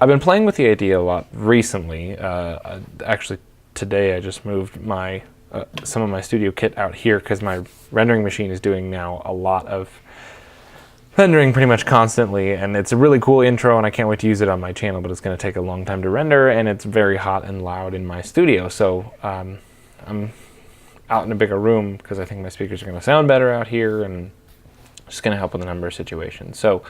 I've been playing with the idea a lot recently. Actually, today I just moved some of my studio kit out here because my rendering machine is doing now a lot of rendering pretty much constantly, and it's a really cool intro and I can't wait to use it on my channel, but it's going to take a long time to render and it's very hot and loud in my studio. So I'm out in a bigger room because I think my speakers are going to sound better out here, and just going to help with a number of situations. So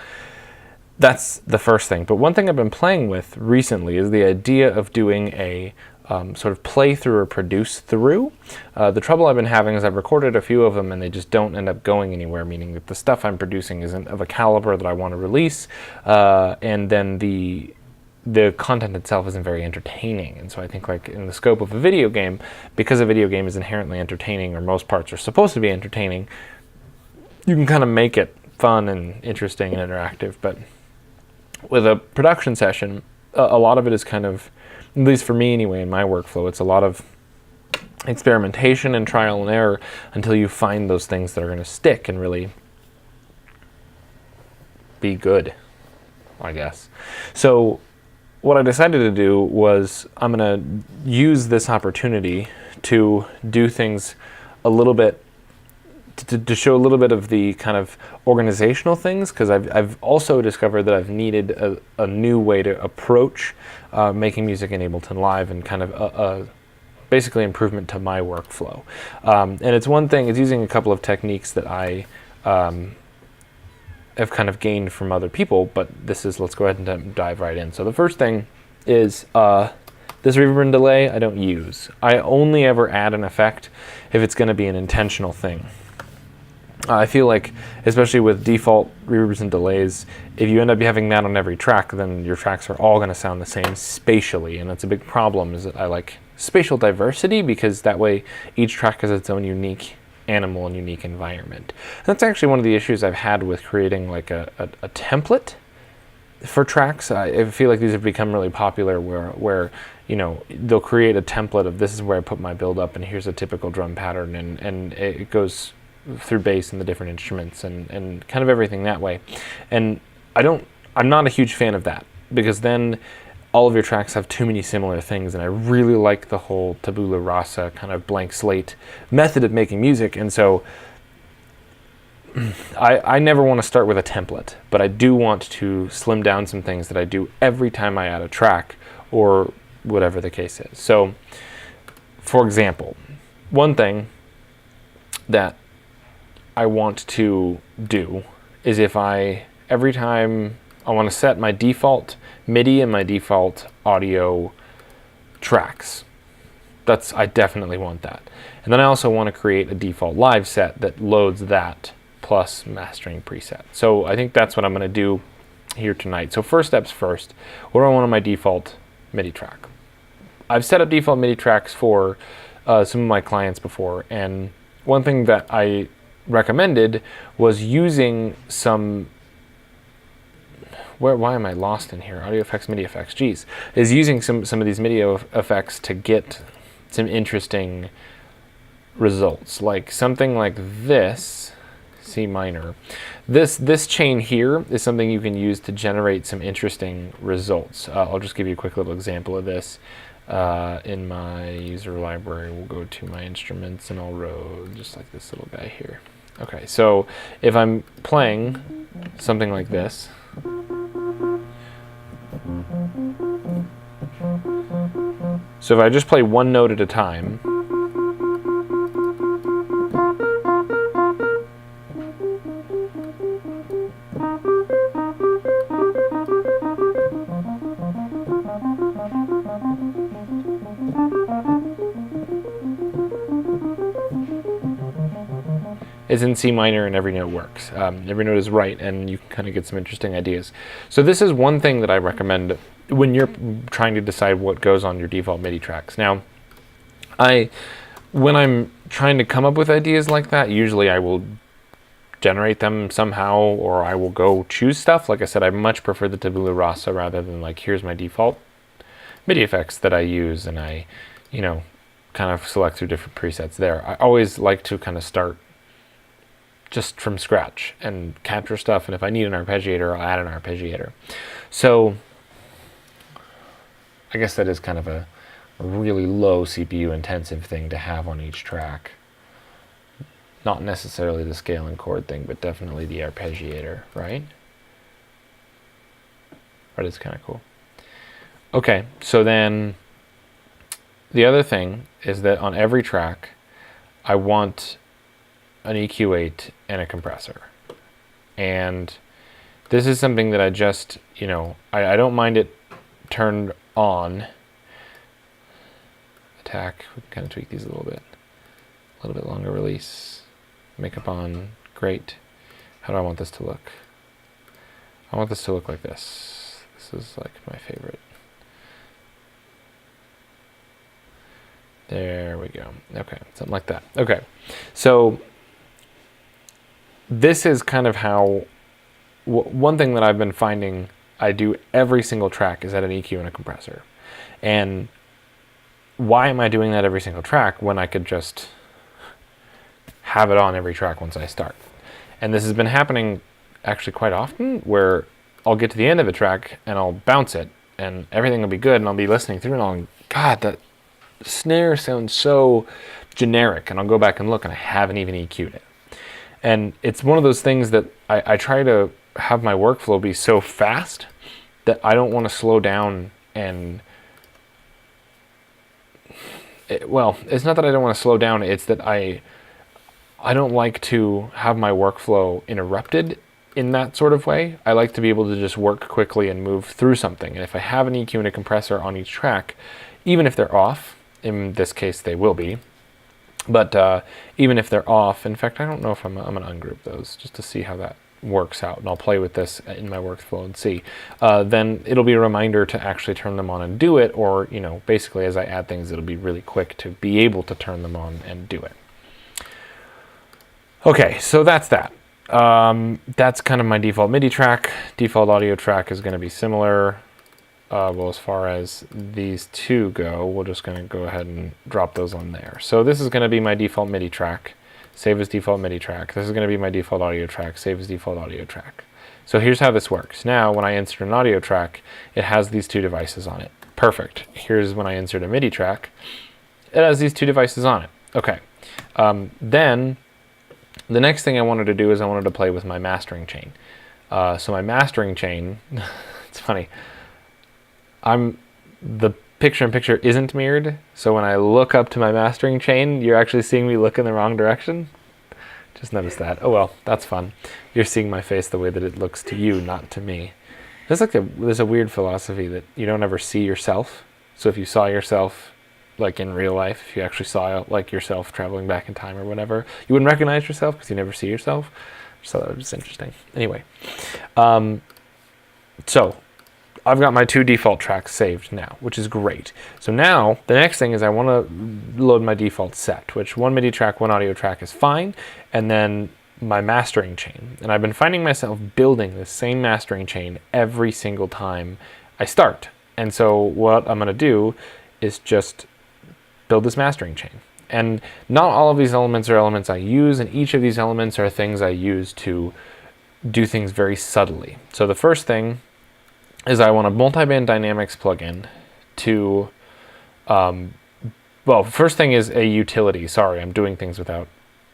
that's the first thing. But one thing I've been playing with recently is the idea of doing a sort of play through or produce through. The trouble I've been having is I've recorded a few of them and they just don't end up going anywhere, meaning that the stuff I'm producing isn't of a caliber that I want to release, and then the content itself isn't very entertaining. And so I think, like, in the scope of a video game, because a video game is inherently entertaining, or most parts are supposed to be entertaining, you can kind of make it fun and interesting and interactive. But with a production session, a lot of it is kind of, at least for me anyway, in my workflow, it's a lot of experimentation and trial and error until you find those things that are going to stick and really be good, I guess. So what I decided to do was I'm going to use this opportunity to do things a little bit, to show a little bit of the kind of organizational things, because I've also discovered that I've needed a new way to approach making music in Ableton Live, and kind of basically improvement to my workflow. And it's one thing, it's using a couple of techniques that I have kind of gained from other people, but this is, let's go ahead and dive right in. So the first thing is this reverb and delay I don't use. I only ever add an effect if it's going to be an intentional thing. I feel like, especially with default reverbs and delays, if you end up having that on every track, then your tracks are all going to sound the same spatially, and that's a big problem. Is that I like spatial diversity, because that way each track has its own unique animal and unique environment. And that's actually one of the issues I've had with creating like a template for tracks. I feel like these have become really popular where you know, they'll create a template of, this is where I put my build up and here's a typical drum pattern, and it goes through bass and the different instruments and kind of everything that way. And I'm not a huge fan of that, because then all of your tracks have too many similar things, and I really like the whole tabula rasa kind of blank slate method of making music. And so I never want to start with a template, but I do want to slim down some things that I do every time I add a track, or whatever the case is. So for example, one thing that I want to do is, every time I want to set my default MIDI and my default audio tracks. I definitely want that. And then I also want to create a default live set that loads that plus mastering preset. So I think that's what I'm going to do here tonight. So first steps first, what do I want on my default MIDI track? I've set up default MIDI tracks for some of my clients before, and one thing that I recommended was using some, why am I lost in here? Audio effects, MIDI effects, geez. Is using some of these MIDI effects to get some interesting results. Like something like this, C minor. This chain here is something you can use to generate some interesting results. I'll just give you a quick little example of this. In my user library, we'll go to my instruments and I'll roll just like this little guy here. Okay, so if I'm playing something like this, so if I just play one note at a time, is in C minor and every note works. Every note is right, and you can kind of get some interesting ideas. So this is one thing that I recommend when you're trying to decide what goes on your default MIDI tracks. Now, when I'm trying to come up with ideas like that, usually I will generate them somehow, or I will go choose stuff. Like I said, I much prefer the tabula rasa rather than like, here's my default MIDI effects that I use, and I, you know, kind of select through different presets there. I always like to kind of start just from scratch and capture stuff. And if I need an arpeggiator, I'll add an arpeggiator. So I guess that is kind of a really low CPU intensive thing to have on each track. Not necessarily the scale and chord thing, but definitely the arpeggiator, right? But it's kind of cool. Okay, so then the other thing is that on every track, I want an EQ8 and a compressor. And this is something that I just, you know, I don't mind it turned on. Attack, we can kind of tweak these a little bit. A little bit longer release. Makeup on, great. How do I want this to look? I want this to look like this. This is like my favorite. There we go. Okay, something like that. Okay, so this is kind of how, one thing that I've been finding I do every single track is add an EQ and a compressor. And why am I doing that every single track when I could just have it on every track once I start? And this has been happening actually quite often, where I'll get to the end of a track and I'll bounce it and everything will be good, and I'll be listening through and I'll, God, that snare sounds so generic, and I'll go back and look and I haven't even EQ'd it. And it's one of those things that I try to have my workflow be so fast that I don't want to slow down and well, it's not that I don't want to slow down, it's that I don't like to have my workflow interrupted in that sort of way. I like to be able to just work quickly and move through something. And if I have an EQ and a compressor on each track, even if they're off, in this case they will be, but even if they're off, in fact, I don't know if I'm going to ungroup those just to see how that works out, and I'll play with this in my workflow and see. Then it'll be a reminder to actually turn them on and do it, or, you know, basically as I add things, it'll be really quick to be able to turn them on and do it. Okay, so that's that. That's kind of my default MIDI track. Default audio track is going to be similar. Well, as far as these two go, we're just going to go ahead and drop those on there. So this is going to be my default MIDI track. Save as default MIDI track. This is going to be my default audio track. Save as default audio track. So here's how this works. Now, when I insert an audio track, it has these two devices on it. Perfect. Here's when I insert a MIDI track. It has these two devices on it. Okay. Then the next thing I wanted to do is I wanted to play with my mastering chain. So my mastering chain, it's funny. The picture-in-picture isn't mirrored, so when I look up to my mastering chain, you're actually seeing me look in the wrong direction. Just notice that. Oh well, that's fun. You're seeing my face the way that it looks to you, not to me. There's a weird philosophy that you don't ever see yourself. So if you saw yourself, like in real life, if you actually saw like yourself traveling back in time or whatever, you wouldn't recognize yourself because you never see yourself. So that was interesting. Anyway, so I've got my two default tracks saved now, which is great. So now the next thing is I want to load my default set, which one MIDI track, one audio track is fine, and then my mastering chain. And I've been finding myself building the same mastering chain every single time I start. And so what I'm going to do is just build this mastering chain. And not all of these elements are elements I use, and each of these elements are things I use to do things very subtly. So the first thing is I want a multiband dynamics plugin to, well, first thing is a utility. Sorry, I'm doing things without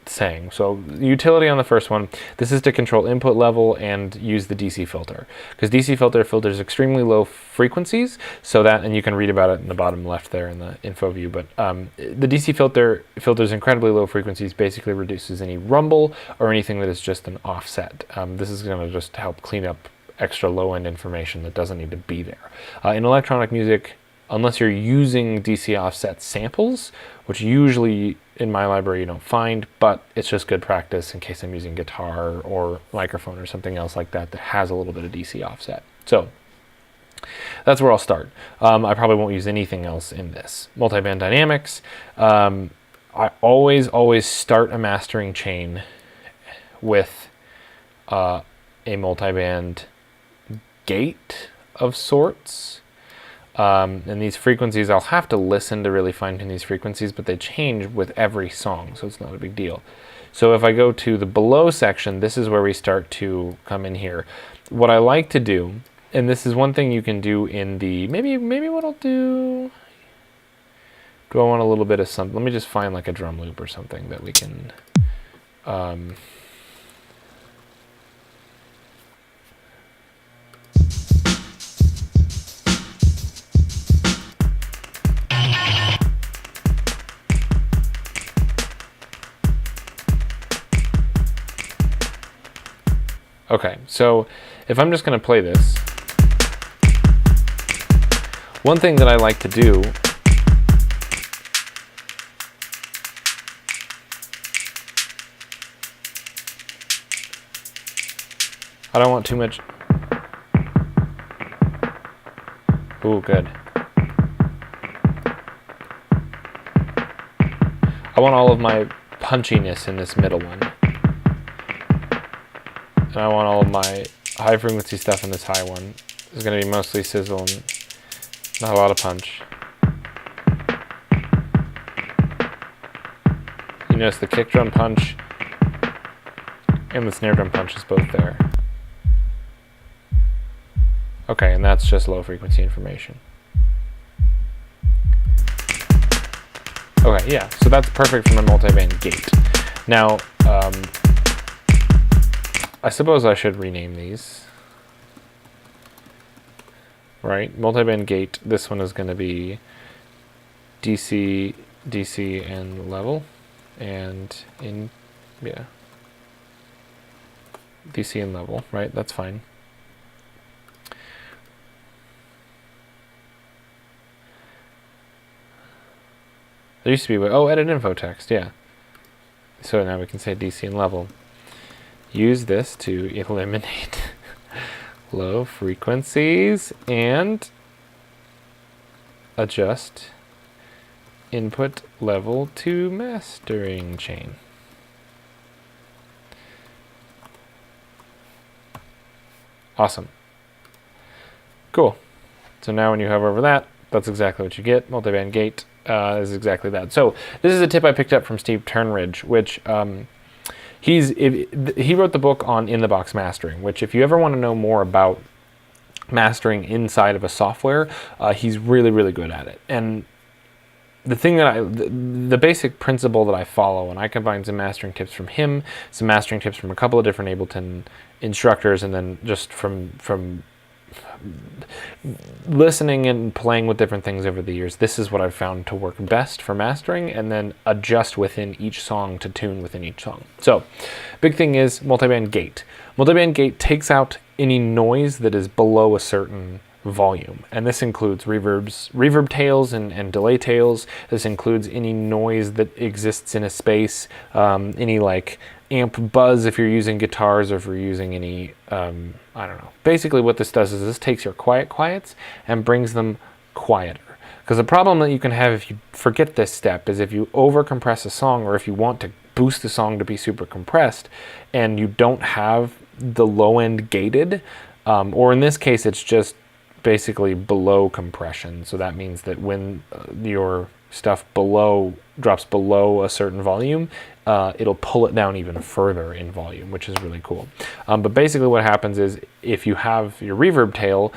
saying. So utility on the first one, this is to control input level and use the DC filter, because DC filter filters extremely low frequencies, so that, and you can read about it in the bottom left there in the info view, but the DC filter filters incredibly low frequencies, basically reduces any rumble or anything that is just an offset. This is going to just help clean up extra low-end information that doesn't need to be there. In electronic music, unless you're using DC offset samples, which usually in my library you don't find, but it's just good practice in case I'm using guitar or microphone or something else like that that has a little bit of DC offset. So that's where I'll start. I probably won't use anything else in this. Multiband dynamics. I always start a mastering chain with a multiband gate of sorts. And these frequencies, I'll have to listen to really fine tune these frequencies, but they change with every song, so it's not a big deal. So if I go to the below section, this is where we start to come in here. What I like to do, and this is one thing you can do in the, maybe what I'll do I want a little bit of something? Let me just find like a drum loop or something that we can, okay, so if I'm just going to play this, one thing that I like to do I don't want too much. Ooh, good. I want all of my punchiness in this middle one. And I want all of my high frequency stuff in this high one. It's going to be mostly sizzle and not a lot of punch. You notice the kick drum punch and the snare drum punch is both there. Okay, and that's just low frequency information. Okay, yeah, so that's perfect for my multiband gate. Now, I suppose I should rename these. Right, multiband gate, this one is going to be DC, DC, and level. And in, yeah, DC and level, right, that's fine. There used to be, oh, edit info text, yeah. So now we can say DC and level. Use this to eliminate low frequencies and adjust input level to mastering chain. Awesome. Cool. So now when you hover over that, that's exactly what you get. Multiband gate is exactly that. So this is a tip I picked up from Steve Turnridge, which he wrote the book on in-the-box mastering, which if you ever want to know more about mastering inside of a software, he's really, really good at it. And the thing that the basic principle that I follow, and I combine some mastering tips from him, some mastering tips from a couple of different Ableton instructors, and then just from listening and playing with different things over the years, this is what I've found to work best for mastering, and then adjust within each song to tune within each song. So, big thing is multiband gate. Multiband gate takes out any noise that is below a certain volume, and this includes reverb tails and delay tails. This includes any noise that exists in a space, any like amp buzz if you're using guitars, or if you're using any I don't know. Basically what this does is this takes your quiets and brings them quieter. Because the problem that you can have if you forget this step is if you over compress a song, or if you want to boost the song to be super compressed and you don't have the low end gated, or in this case it's just basically below compression. So that means that when your stuff drops below a certain volume, it'll pull it down even further in volume, which is really cool. But basically what happens is if you have your reverb tail,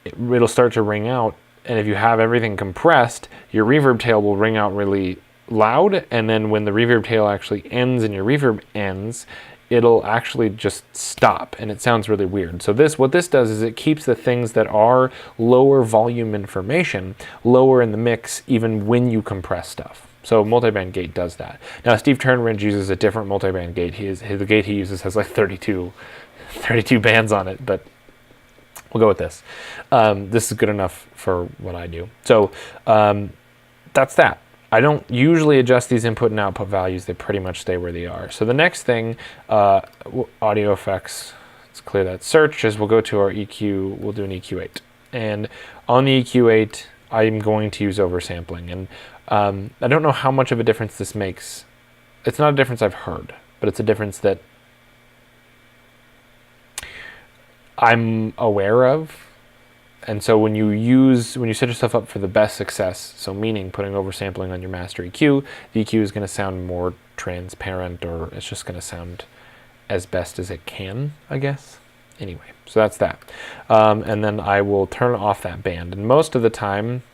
it'll start to ring out, and if you have everything compressed, your reverb tail will ring out really loud, and then when the reverb tail actually ends and your reverb ends, it'll actually just stop, and it sounds really weird. So what this does is it keeps the things that are lower volume information lower in the mix even when you compress stuff. So multiband gate does that. Now Steve Turnridge uses a different multiband gate. The gate he uses has like 32 bands on it, but we'll go with this. This is good enough for what I do. So that's that. I don't usually adjust these input and output values. They pretty much stay where they are. So the next thing, audio effects, let's clear that search, is we'll go to our EQ, we'll do an EQ8. And on the EQ8, I'm going to use oversampling. And I don't know how much of a difference this makes. It's not a difference I've heard, but it's a difference that I'm aware of. And so when you set yourself up for the best success, so meaning putting oversampling on your master EQ, the EQ is going to sound more transparent, or it's just going to sound as best as it can, I guess. Anyway, so that's that. And then I will turn off that band. And most of the time,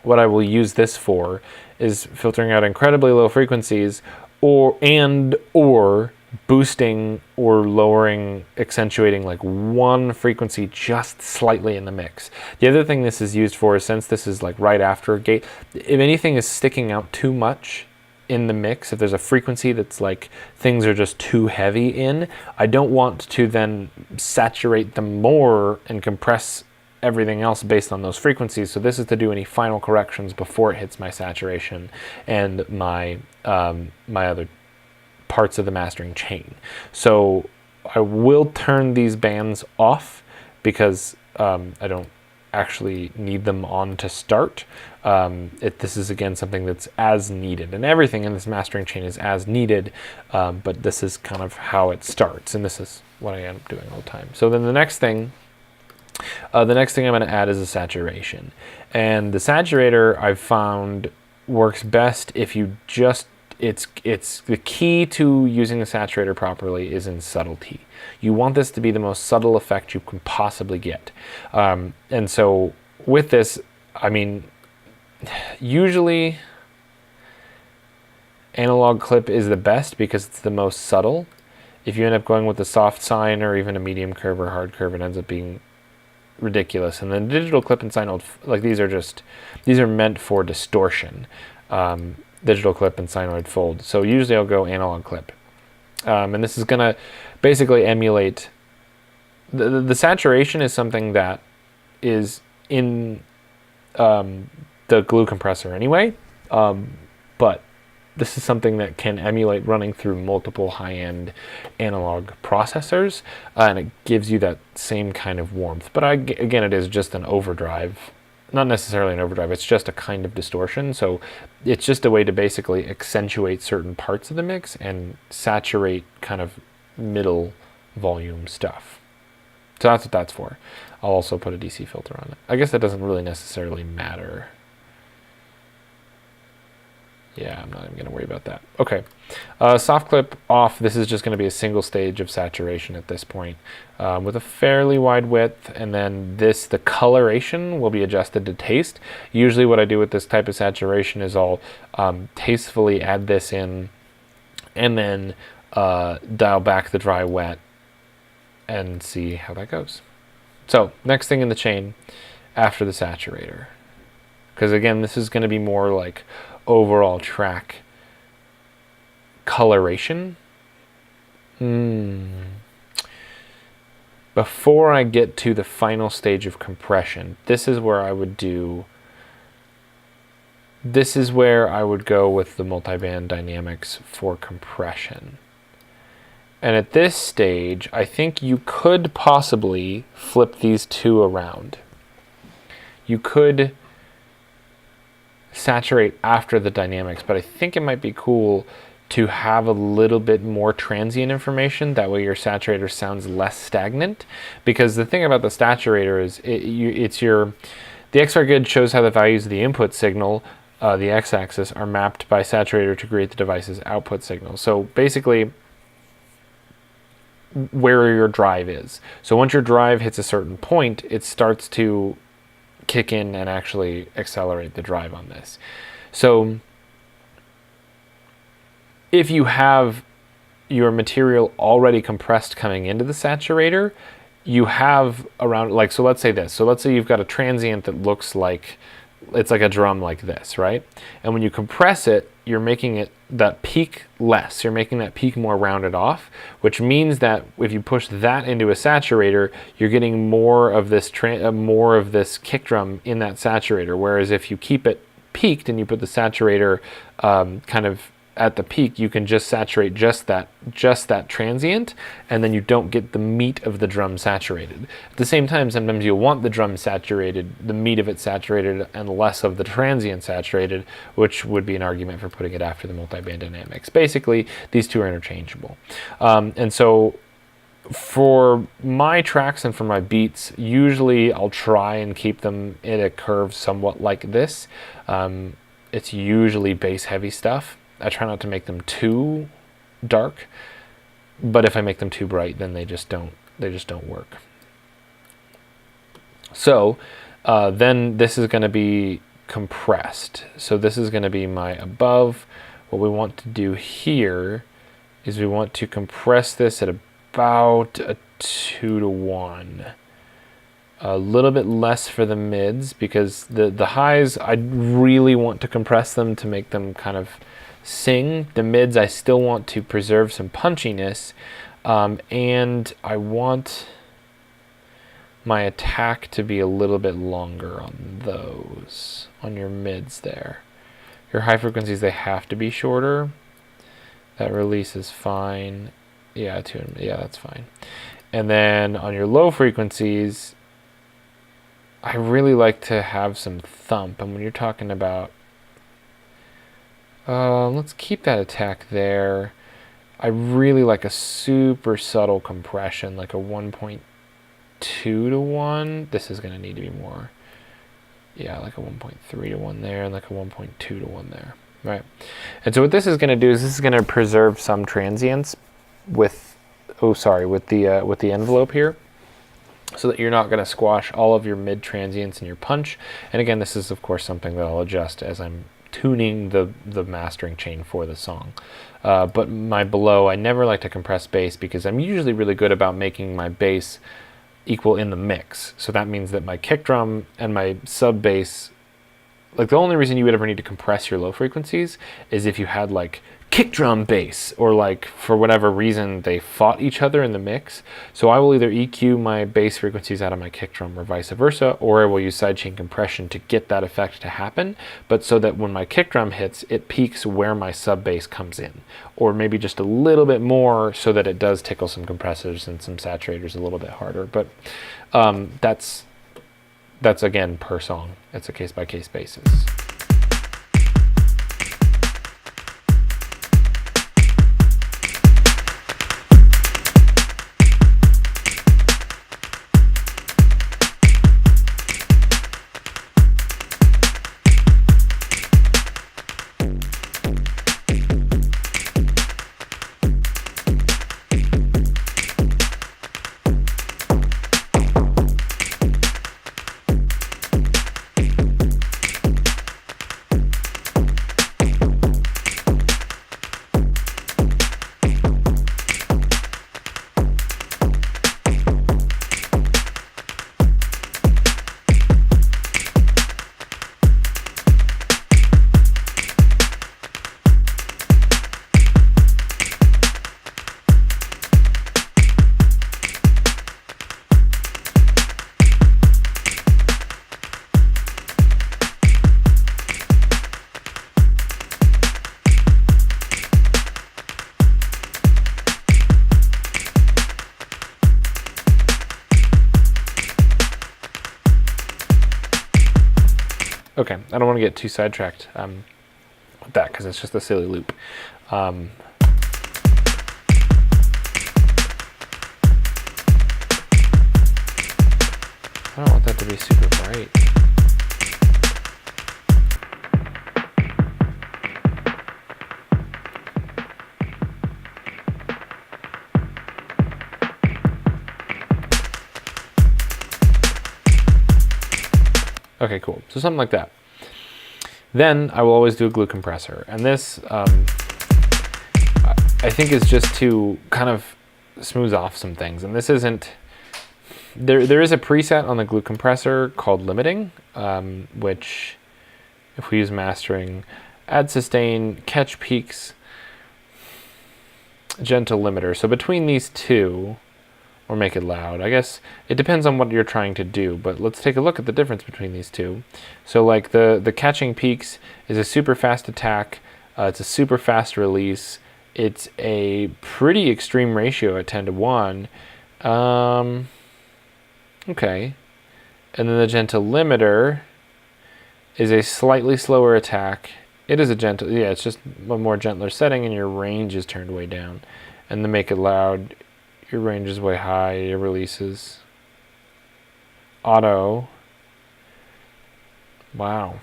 what I will use this for is filtering out incredibly low frequencies, or boosting or lowering, accentuating like one frequency just slightly in the mix. The other thing this is used for is, since this is like right after a gate, if anything is sticking out too much in the mix, if there's a frequency that's like things are just too heavy in, I don't want to then saturate them more and compress everything else based on those frequencies. So this is to do any final corrections before it hits my saturation and my my other parts of the mastering chain. So I will turn these bands off because I don't actually need them on to start. This is again something that's as needed, and everything in this mastering chain is as needed, but this is kind of how it starts, and this is what I end up doing all the time. So then the next thing I'm going to add is a saturation, and the saturator I've found works best if you just it's the key to using the saturator properly is in subtlety. You want this to be the most subtle effect you can possibly get. And so with this, I mean, usually analog clip is the best because it's the most subtle. If you end up going with the soft sine or even a medium curve or hard curve, it ends up being ridiculous. And then digital clip and sine, like these are meant for distortion. Digital clip and sinoid fold. So usually I'll go analog clip. And this is going to basically emulate the saturation is something that is in the glue compressor anyway, but this is something that can emulate running through multiple high-end analog processors, and it gives you that same kind of warmth. But again, it is just an overdrive. Not necessarily an overdrive, it's just a kind of distortion. So it's just a way to basically accentuate certain parts of the mix and saturate kind of middle volume stuff. So that's what that's for. I'll also put a DC filter on it. I guess that doesn't really necessarily matter. Yeah, I'm not even going to worry about that. Okay, soft clip off. This is just going to be a single stage of saturation at this point with a fairly wide width, and then the coloration will be adjusted to taste. Usually what I do with this type of saturation is I'll tastefully add this in and then dial back the dry wet and see how that goes. So next thing in the chain after the saturator, because again, this is going to be more like overall track coloration. Before I get to the final stage of compression, this is where I would go with the multiband dynamics for compression. And at this stage, I think you could possibly flip these two around. You could saturate after the dynamics, but I think it might be cool to have a little bit more transient information. That way your saturator sounds less stagnant, because the thing about the saturator is the XR grid shows how the values of the input signal, the x-axis, are mapped by saturator to create the device's output signal. So basically where your drive is. So once your drive hits a certain point, it starts to kick in and actually accelerate the drive on this. So if you have your material already compressed coming into the saturator, you have around, like, so let's say this. So let's say you've got a transient that looks like it's like a drum like this, right? And when you compress it, you're making that peak less. You're making that peak more rounded off, which means that if you push that into a saturator, you're getting more of this kick drum in that saturator. Whereas if you keep it peaked and you put the saturator kind of at the peak, you can just saturate just that transient, and then you don't get the meat of the drum saturated. At the same time, sometimes you'll want the drum saturated, the meat of it saturated, and less of the transient saturated, which would be an argument for putting it after the multiband dynamics. Basically, these two are interchangeable. And so For my tracks and for my beats, usually I'll try and keep them in a curve somewhat like this. It's usually bass heavy stuff. I try not to make them too dark, but if I make them too bright, then they just don't work. So then this is going to be compressed. So this is going to be my above. What we want to do here is we want to compress this at about a 2:1. A little bit less for the mids, because the highs, I really want to compress them to make them kind of sing. The mids, I still want to preserve some punchiness, and I want my attack to be a little bit longer on those, on your mids there. Your high frequencies, they have to be shorter. That release is fine. Yeah, that's fine. And then on your low frequencies, I really like to have some thump. And when you're talking about, let's keep that attack there. I really like a super subtle compression, like a 1.2:1. This is going to need to be more. Yeah, like a 1.3:1 there, and like a 1.2:1 there. Right. And so what this is going to do is this is going to preserve some transients with, with the envelope here, so that you're not going to squash all of your mid transients in your punch. And again, this is of course something that I'll adjust as I'm tuning the mastering chain for the song. But my below, I never like to compress bass, because I'm usually really good about making my bass equal in the mix. So that means that my kick drum and my sub bass, like the only reason you would ever need to compress your low frequencies is if you had like kick drum bass, or like for whatever reason they fought each other in the mix. So I will either EQ my bass frequencies out of my kick drum or vice versa, or I will use sidechain compression to get that effect to happen, but so that when my kick drum hits, it peaks where my sub bass comes in, or maybe just a little bit more so that it does tickle some compressors and some saturators a little bit harder. But that's again per song. It's a case-by-case basis. Okay, I don't want to get too sidetracked with that, because it's just a silly loop. I don't want that to be super bright. Okay, cool. So something like that. Then I will always do a glue compressor. And this, I think, is just to kind of smooth off some things. And this isn't, there is a preset on the glue compressor called limiting, which, if we use mastering, add sustain, catch peaks, gentle limiter. So between these two, or make it loud, I guess it depends on what you're trying to do, but let's take a look at the difference between these two. So like the catching peaks is a super fast attack, it's a super fast release, it's a pretty extreme ratio at 10:1. Okay, and then the gentle limiter is a slightly slower attack. It is a gentle, yeah, it's just a more gentler setting, and your range is turned way down. And the make it loud, Your range is way high, your releases. Auto. Wow.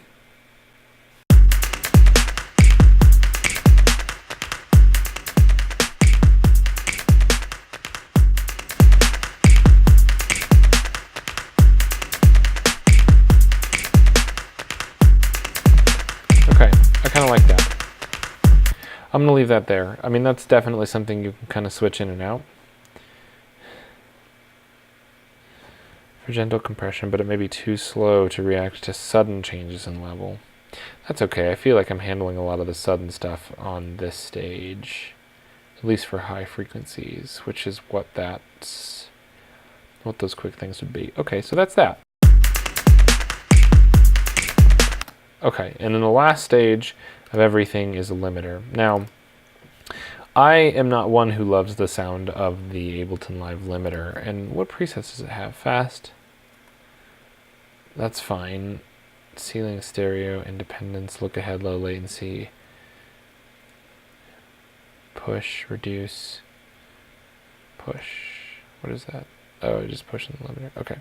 Okay, I kind of like that. I'm going to leave that there. I mean, that's definitely something you can kind of switch in and out. For gentle compression, but it may be too slow to react to sudden changes in level. That's okay. I feel like I'm handling a lot of the sudden stuff on this stage, at least for high frequencies, which is what those quick things would be. Okay, so that's that. Okay, and then the last stage of everything is a limiter. Now, I am not one who loves the sound of the Ableton Live limiter. And what presets does it have? Fast? That's fine. Ceiling, stereo, independence, look ahead, low latency. Push, reduce, push. What is that? Oh, just pushing the limiter. Okay.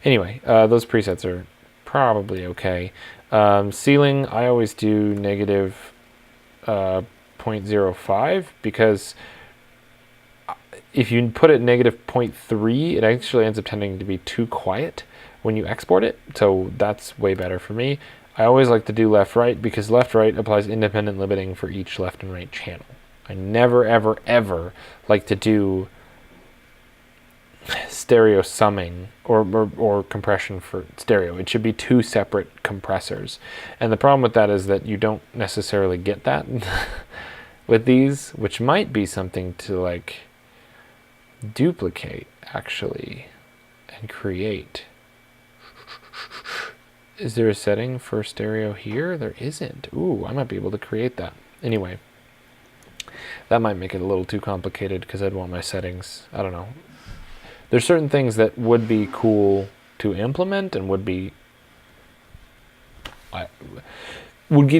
Anyway, those presets are probably okay. Ceiling, I always do negative 0.05 because if you put it negative 0.3, it actually ends up tending to be too quiet when you export it. So that's way better for me. I always like to do left-right because left-right applies independent limiting for each left and right channel. I never, ever, ever like to do stereo summing or compression for stereo. It should be two separate compressors. And the problem with that is that you don't necessarily get that with these, which might be something to like duplicate actually and create. Is there a setting for stereo here? There isn't. Ooh, I might be able to create that. Anyway, that might make it a little too complicated because I'd want my settings. I don't know. There's certain things that would be cool to implement and would give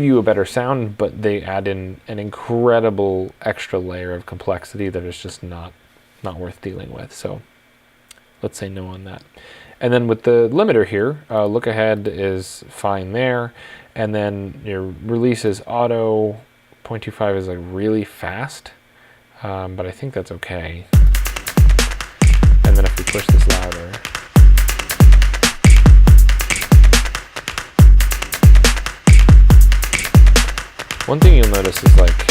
you a better sound, but they add in an incredible extra layer of complexity that is just not worth dealing with. So let's say no on that. And then with the limiter here, look ahead is fine there. And then your release is auto. 0.25 is like really fast, but I think that's okay. And then if we push this louder, one thing you'll notice is like,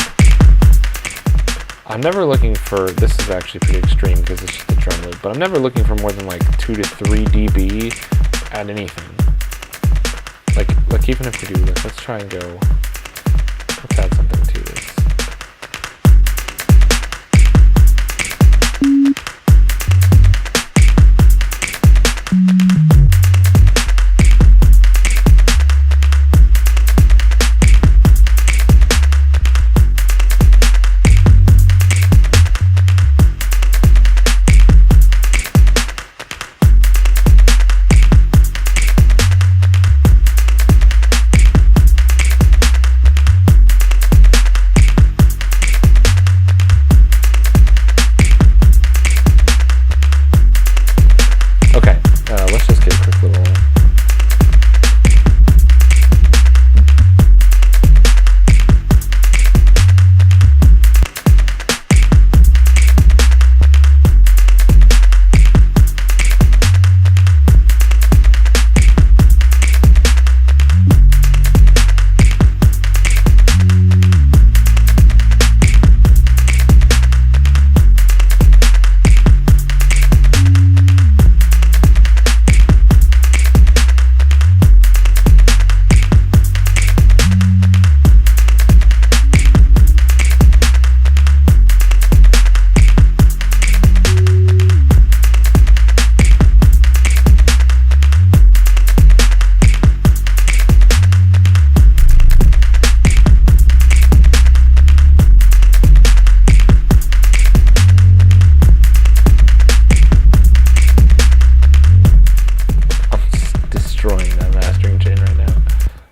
I'm never looking for, this is actually pretty extreme because it's just a drum loop, but I'm never looking for more than like 2 to 3 dB at anything. Like even if we do this, let's try and go, let's add something to this.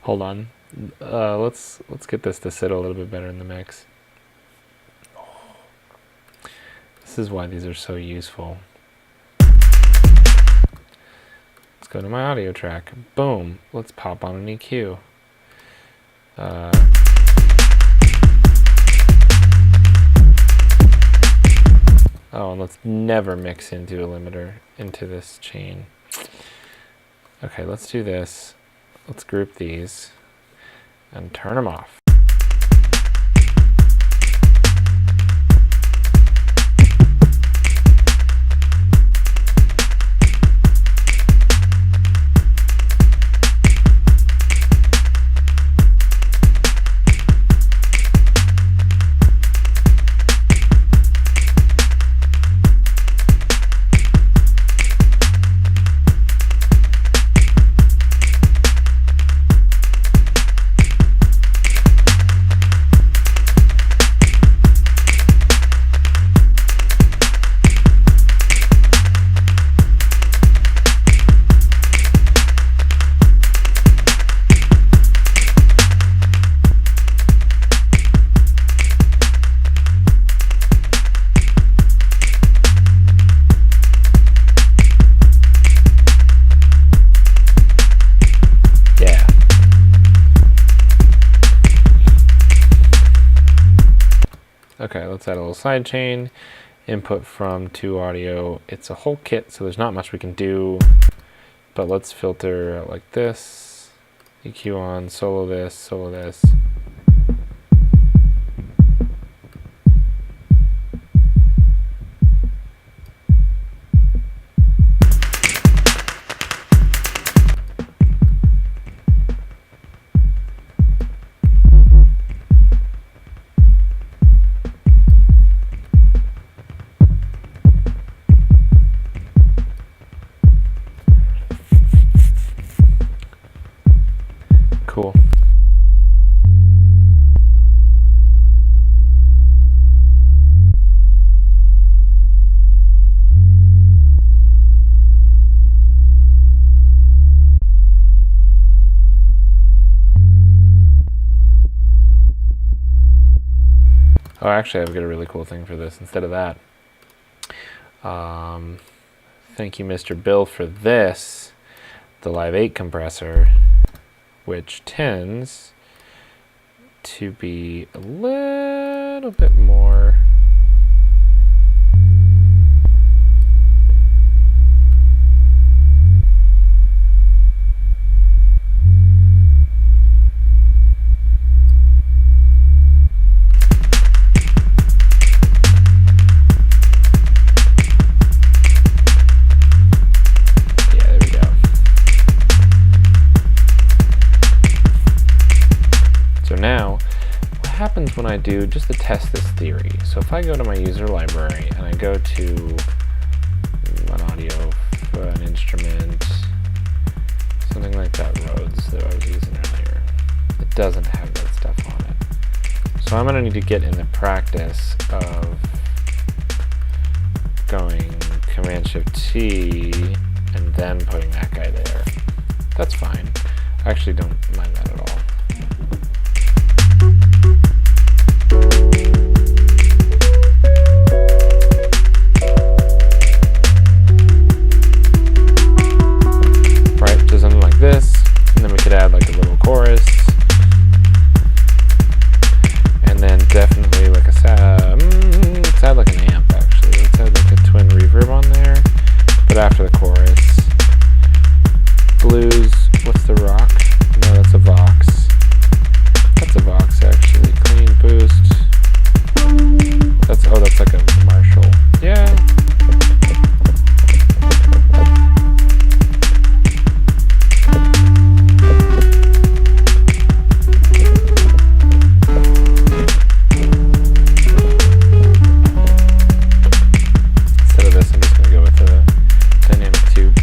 Hold on. Let's get this to sit a little bit better in the mix. This This is why these are so useful. Let's go to my audio track. Boom. Let's pop on an EQ. Oh, and let's never mix into a limiter into this chain. Okay, let's do this. Let's group these and turn them off. Okay, let's add a little sidechain. Input from to audio. It's a whole kit, so there's not much we can do. But let's filter like this. EQ on, solo this, solo this. Cool. Oh, actually, I've got a really cool thing for this instead of that. Thank you, Mr. Bill, for this. The Live 8 compressor, which tends to be a little bit more now, what happens when I do, just to test this theory, so if I go to my user library and I go to an audio, an instrument, something like that Rhodes that I was using earlier, it doesn't have that stuff on it. So I'm going to need to get in the practice of going Command-Shift-T and then putting that guy there. That's fine. I actually don't mind that at all. Right, so something like this, and then we could add like a little chorus, and then definitely like a let's add like an amp actually. Let's add like a twin reverb on there, but after the chorus. Blues, what's the rock? No, that's a Vox. That's a Vox actually. Clean boost. That's like a Marshall. Yeah. Instead of this, I'm just going to go with a dynamic tube.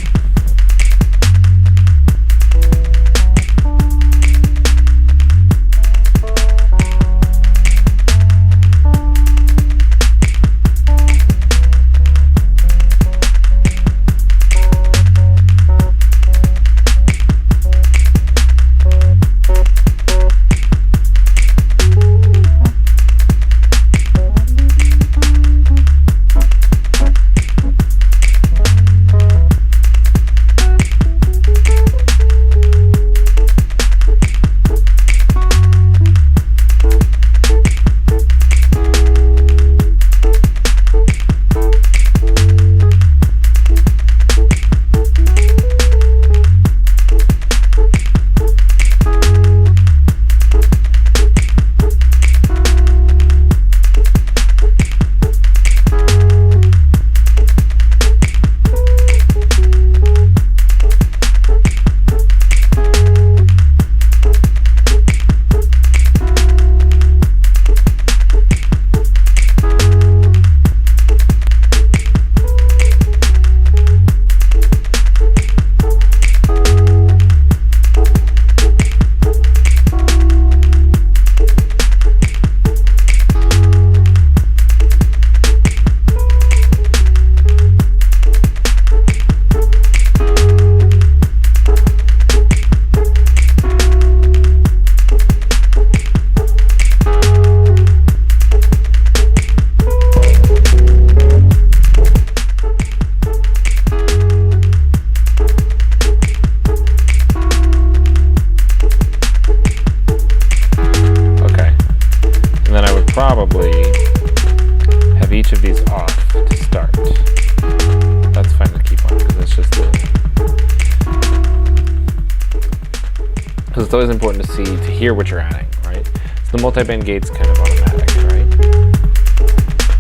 it's always important to hear what you're adding, right? So the multi-band gate's kind of automatic, right?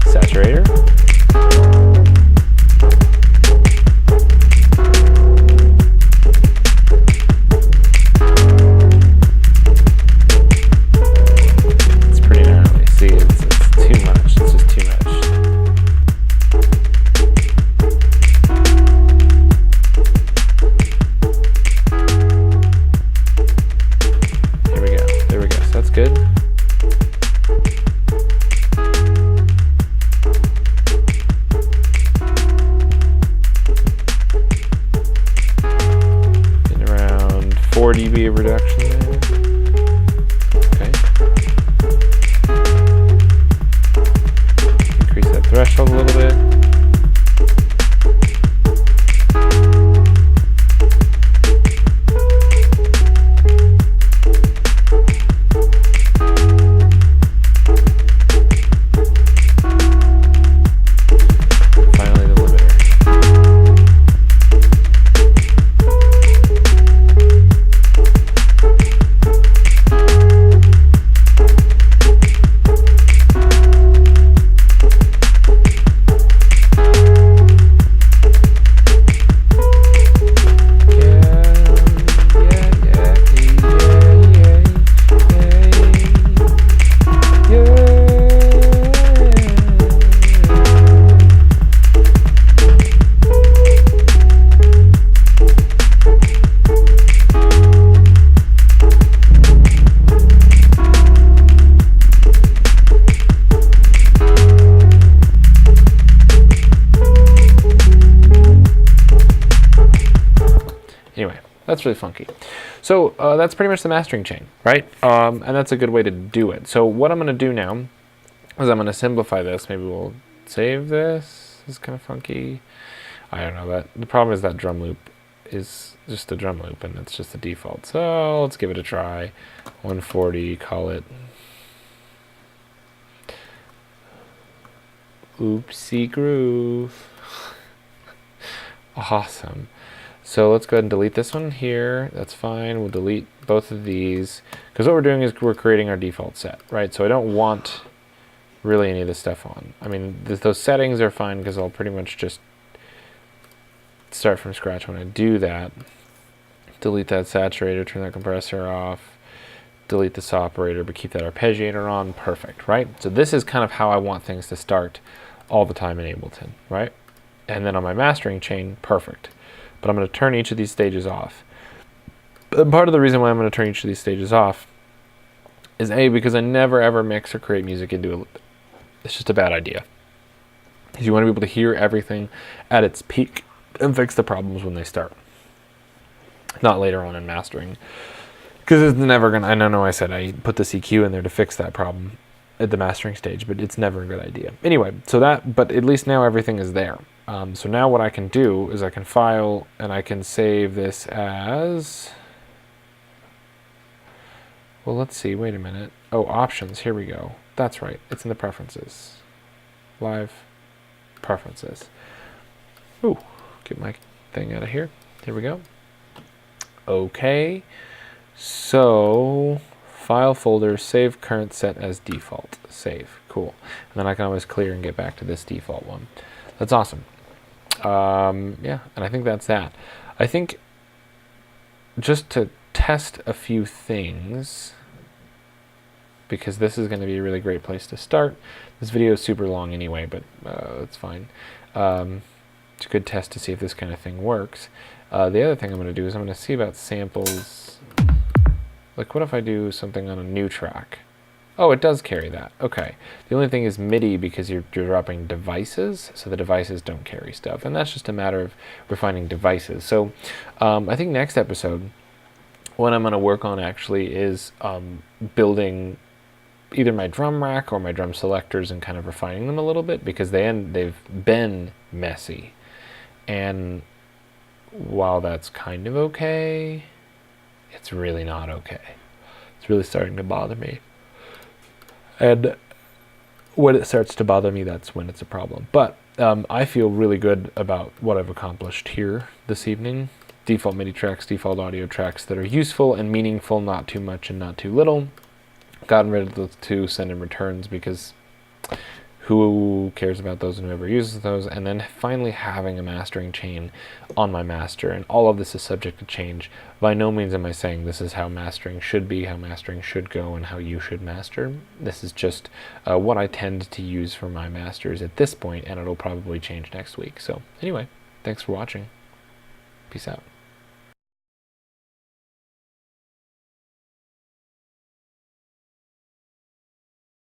Saturator. It's pretty gnarly. See, it's too much. It's just too much. There we go. So that's good. Getting around 4 dB of reduction there. Okay. Increase that threshold a little bit. Anyway, that's really funky. So that's pretty much the mastering chain, right? And that's a good way to do it. So what I'm going to do now is I'm going to simplify this. Maybe we'll save this. This is kind of funky. I don't know. The problem is that drum loop is just a drum loop, and it's just the default. So let's give it a try. 140, call it. Oopsie groove. Awesome. So let's go ahead and delete this one here. That's fine. We'll delete both of these because what we're doing is we're creating our default set, right? So I don't want really any of this stuff on. I mean, those settings are fine because I'll pretty much just start from scratch when I do that. Delete that saturator, turn that compressor off, delete this operator, but keep that arpeggiator on. Perfect, right? So this is kind of how I want things to start all the time in Ableton, right? And then on my mastering chain, perfect. But I'm going to turn each of these stages off. And part of the reason why I'm going to turn each of these stages off is A, because I never ever mix or create music into a loop. It's just a bad idea. Because you want to be able to hear everything at its peak and fix the problems when they start. Not later on in mastering. Because it's never going to, I know I said I put the EQ in there to fix that problem at the mastering stage, but it's never a good idea. Anyway, so but at least now everything is there. So now what I can do is I can file and I can save this as, well, let's see, wait a minute. Oh, options, here we go. That's right, it's in the preferences. Live preferences. Ooh, get my thing out of here. Here we go. Okay, so file folder, save current set as default. Save, cool. And then I can always clear and get back to this default one. That's awesome. Yeah, and I think that's that. I think just to test a few things, because this is going to be a really great place to start. This video is super long anyway, but it's fine. It's a good test to see if this kind of thing works. The other thing I'm going to do is I'm going to see about samples. Like, what if I do something on a new track? Oh, it does carry that. Okay. The only thing is MIDI because you're dropping devices, so the devices don't carry stuff. And that's just a matter of refining devices. So I think next episode, what I'm going to work on actually is building either my drum rack or my drum selectors and kind of refining them a little bit because they've been messy. And while that's kind of okay, it's really not okay. It's really starting to bother me. And when it starts to bother me, that's when it's a problem. But I feel really good about what I've accomplished here this evening. default MIDI tracks, default audio tracks that are useful and meaningful, not too much and not too little. Gotten rid of the 2 send and returns because who cares about those and whoever uses those. And then finally having a mastering chain on my master, and all of this is subject to change. By no means am I saying this is how mastering should be, how mastering should go, and how you should master. This is just what I tend to use for my masters at this point, and it'll probably change next week. So anyway, thanks for watching. Peace out.